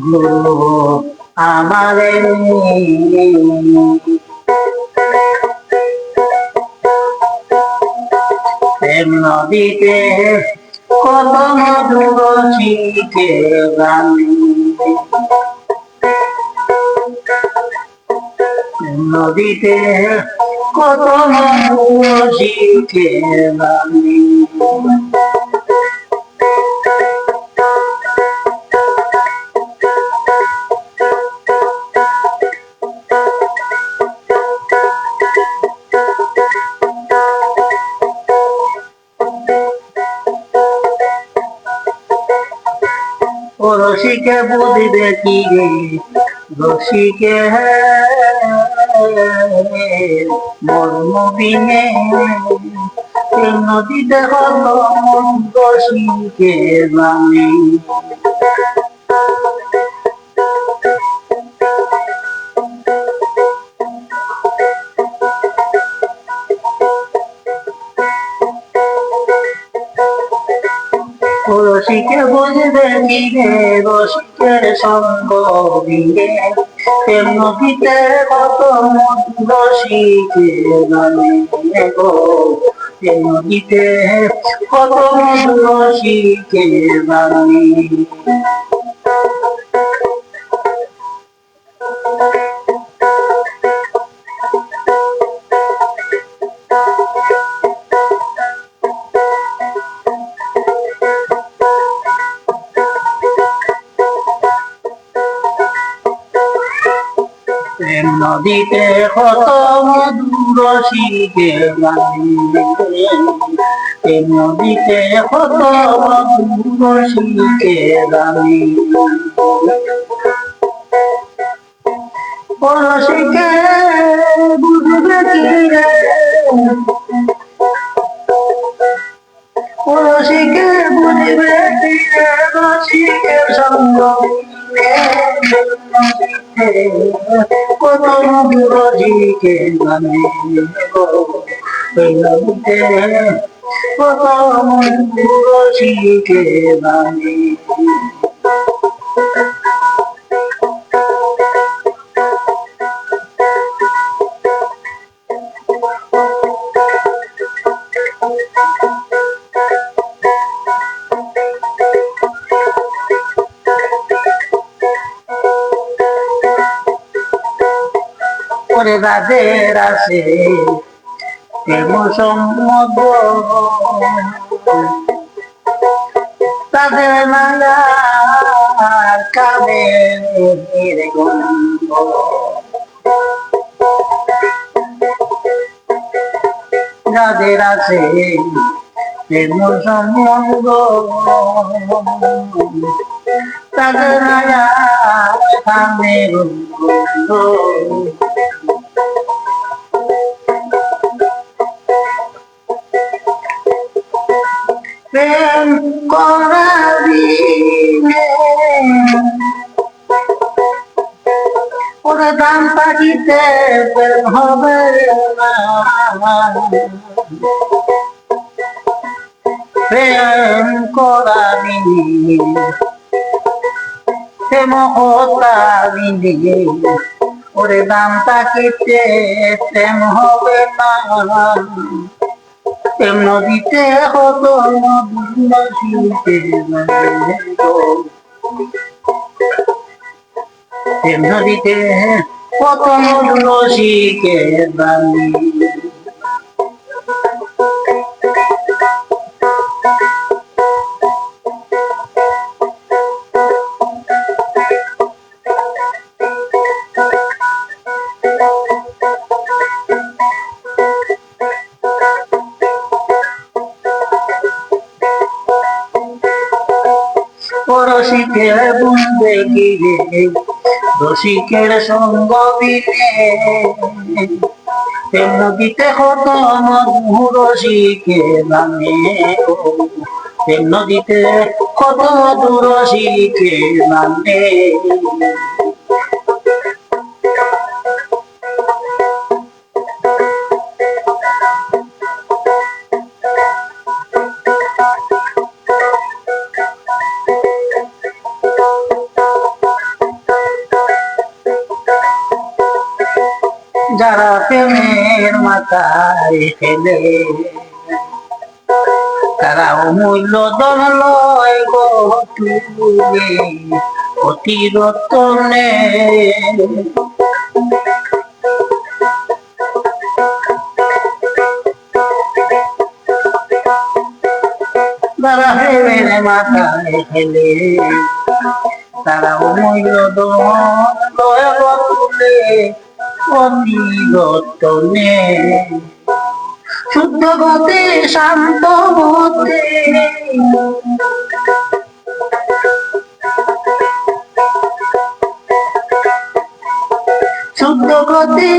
গুরু আমারে প্রেম নদীতে কত মধুর শিখে গানি নদীতে কত মধুর শিখে গানি ও রসিকে বুঝিবে কি রে রসিকে মর্ম বিনে নদীতে হল রসিকে জানে রসিকে বুঝবে কি রে রসিকের সঙ্গ দিলে প্রেম নদীতে কত রসিকে জানে গো প্রেম নদীতে কত রসিকে জানে প্রেম নদীতে কত মধুর রসিকে জানে প্রেম নদীতে কত মধুর রসিকে জানে ও রসিকে বুঝবে কি রে ও রসিকে বুঝবে কি রে রসিকের সঙ্গ কত মধুর রসিকে জানে কত মধুর রসিকে জানে ওরে রাধের আসে প্রেম সম্মত তাদের মায়ার কামের গন্ধ যাদের আছে প্রেম সম্বন্ধ তাদের মায়ার কামের গন্ধ প্রেম করাবিনে ওরা দাম পাখিতে প্রেম হবে না প্রেম করাবিনে প্রেম হতাবিনে ওরে দাম পাখিতে প্রেম হবে না প্রেম নদীতে কত মধুর রসিকে প্রেম নদীতে কত মধুর রসিকে জানে রসিকে বুঝবে কি রে রসিকের সঙ্গ দিলে প্রেম নদীতে কত মধুর রসিকে জানে প্রেম নদীতে কত মধুর রসিকে জানে যারা প্রেমের মাথায় ফেলে তারা অমূল্য ধন লয় গো তুলে অতি রতনে। যারা প্রেমের মাথায় ফেলে তারা অমূল্য ধন লয় গো তুলে অতি রতনে। শুদ্ধ গতি শান্ত মতে শুদ্ধ গতি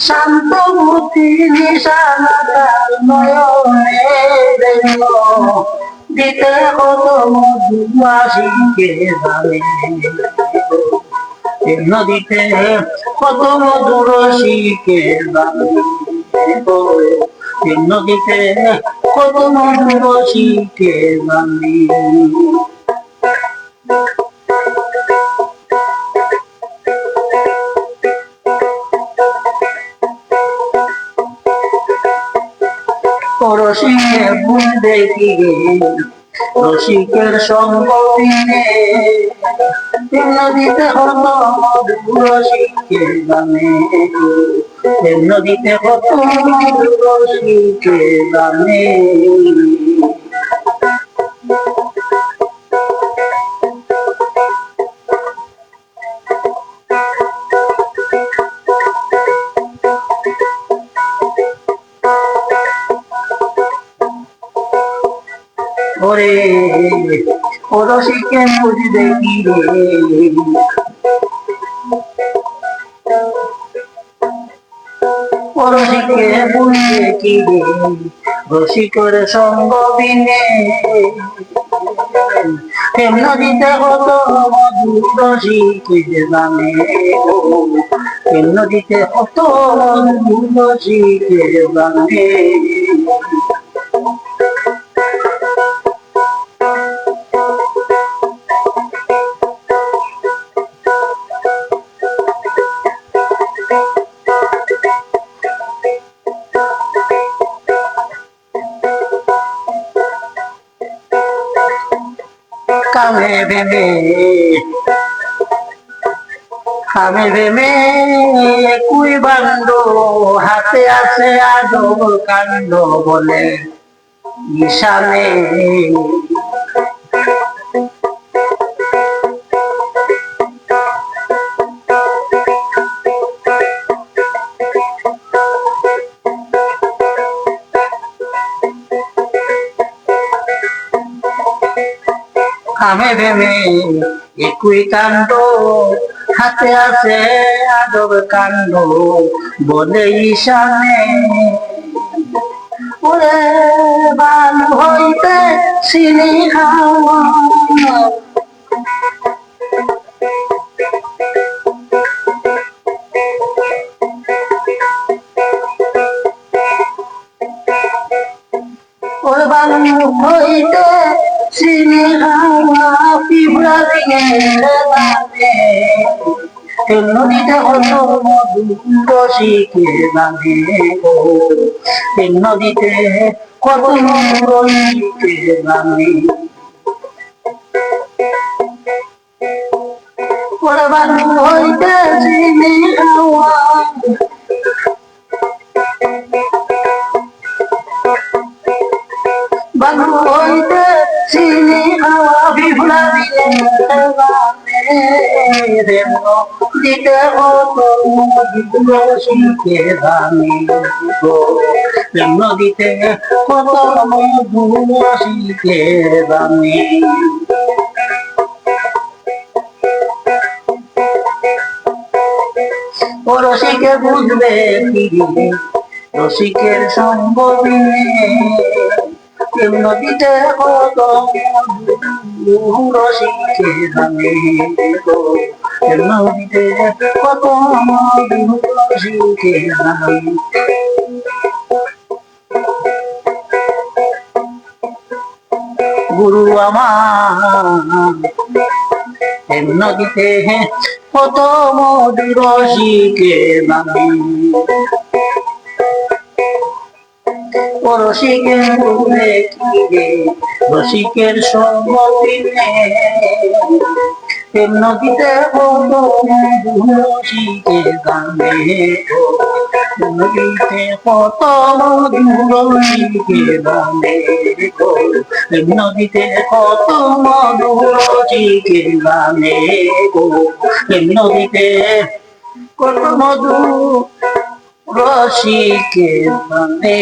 শান্ত মতি নিশানাকার নয়নে দিতে কত মধুমাসিকে জানে নদীতে কত মধুর শিখে জানে নদীতে কত মধুর শিখে জানে। রসিকে ভুল দেখি রসিকের সঙ্গ দিনে নদীতে হত রসিকে জানে নদীতে হত রসিকে জানে। ওরে ও রসিকে বুঝবে কি রে ও রসিকে বুঝবে কি রে রসিকের সঙ্গ বিনে নদীতে কত মধুর রসিকে জানে নদীতে কত মধুর রসিকে জানে। কামে ভেবে কামে ভেবে কুই বান্ড হাতে আছে আদর কাণ্ড বলে ঈশানে কামে ভেবে একই কাণ্ড হাতে আছে আদর কাণ্ড বলে ঈশানে ওরে বালু হইতে চিনি খাওয়া ওরে বালু হইতে চিনি খাওয়া পিঁপড়া দিকে নদীতে হত মধুর রসিকে জানে নদীতে কত মধুর রসিকে জানে। ওরে বালু হইতে চিনি খাওয়া বালু হইতে চিনি খাওয়া পিঁপড়া দিকে দিতে কত মধুর রসিকে জানে নদীতে কত মধুর রসিকে জানে। ও রসিকে বুঝবে কি রসিকের সঙ্গ বিনে নদীতে কত মধুর রসিকে জানে নদীতে কত মধুর রসিকে জানে। গুরু আমার নদীতে কত মধুর রসিকের নামে ও রসিকের রূপে কি রে রসিকের সম্মতি নদীতে কত মধুর রসিকের গানে নদীতে কত মধুর রসিকের গানে নদীতে কত মধুর রসিকের গানে নদীতে কত মধুর রসিকের গানে